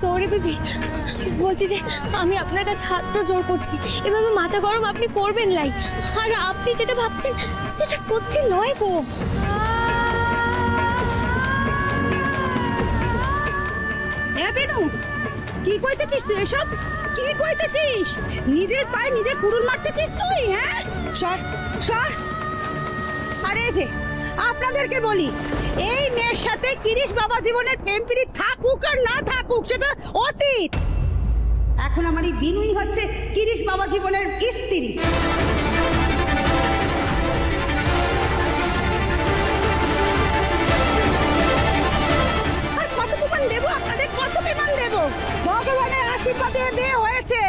Sorry baby, বলছি যে আমি আপনার কাছে হাতটা জোর করছি, এভাবে মাথা গরম আপনি করবেন লাই। আর আপনি যেটা ভাবছেন সেটা সত্যি নয় গো। বেনু, কি কইতেছিস তুই এসব? কি কইতেছিস? নিজের পায়ে নিজে কুড়ুল মারতেছিস তুই? হ্যাঁ, সর সর। আরে যে আপনাদেরকে বলি, এই মেয়ের সাথে কিরিশ বাবা জীবনের প্রেম প্রীতি থাকুক আর না থাকুক সেটা অতীত। এখন আমার এই বিনুই হচ্ছে কিরিশ বাবা জীবনের স্ত্রী। আর কত প্রমাণ দেবো আপনাদের? কত প্রমাণ দেবো? ভগবানের আশীর্বাদে বিয়ে হয়েছে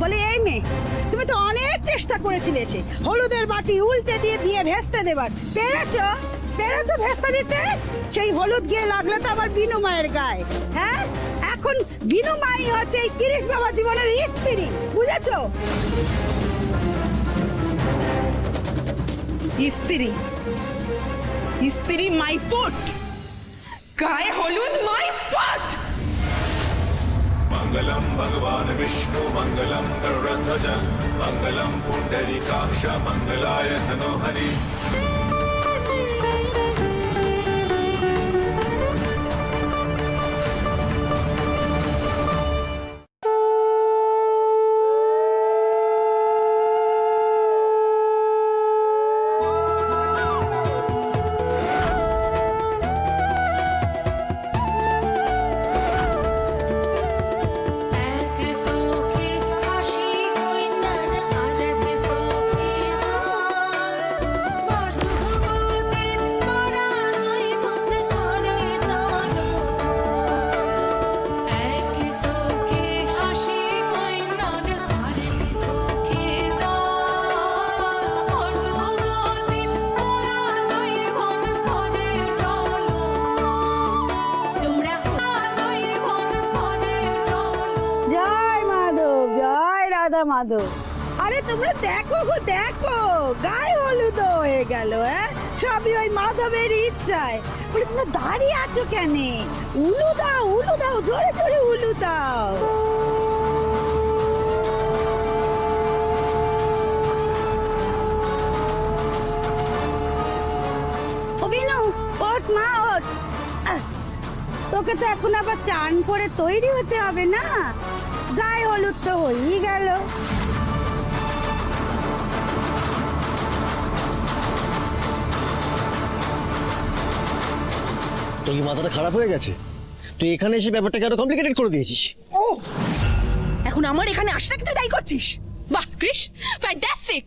বলে। এই মেয়ে, তুমি তো অনেক চেষ্টা করেছিলে সে হলুদের বাটি উল্টে দিয়ে বিয়ে ভেস্তে দেবার। পেরেছো ভেস্তে দিতে? সেই হলুদ গিয়ে লাগলো তো আমার বিনু মায়ের গায়ে। হ্যাঁ, এখন বিনু মাই হচ্ছে এই কিরিশ বাবা জীবনের স্ত্রী, বুঝেছো? স্ত্রী স্ত্রী মাই ফুট, গায়ে হলুদ মাই ফুট। मंगलम भगवान विष्णु मंगलम गरुड़ध्वज मंगलम पुंडरीकाक्ष मंगलाय धनोहरि। মাধব, আরে তোমরা দেখো গো দেখো, গায়ে হলুদ হয়ে গেল। হ্যাঁ, সবই ওই মাধবের ইচ্ছায়। বলে তোমরা দাঁড়িয়ে আছো কেন? উলু দাও, জোরে জোরে উলু দাও। ও বিনু, ওঠ মা ওঠ। তোকে তো এখন আবার চান করে তৈরি হতে হবে না? গায়ে হলুদ তো হয়েই গেল। তোর কি মাথাটা খারাপ হয়ে গেছে? তুই এখানে এসে ব্যাপারটাকে আরো কমপ্লিকেটেড করে দিয়েছিস। ও, এখন আমার এখানে আসলে কি তুই দায়ী করছিস? বাহ ক্রিশ, ফ্যান্টাস্টিক।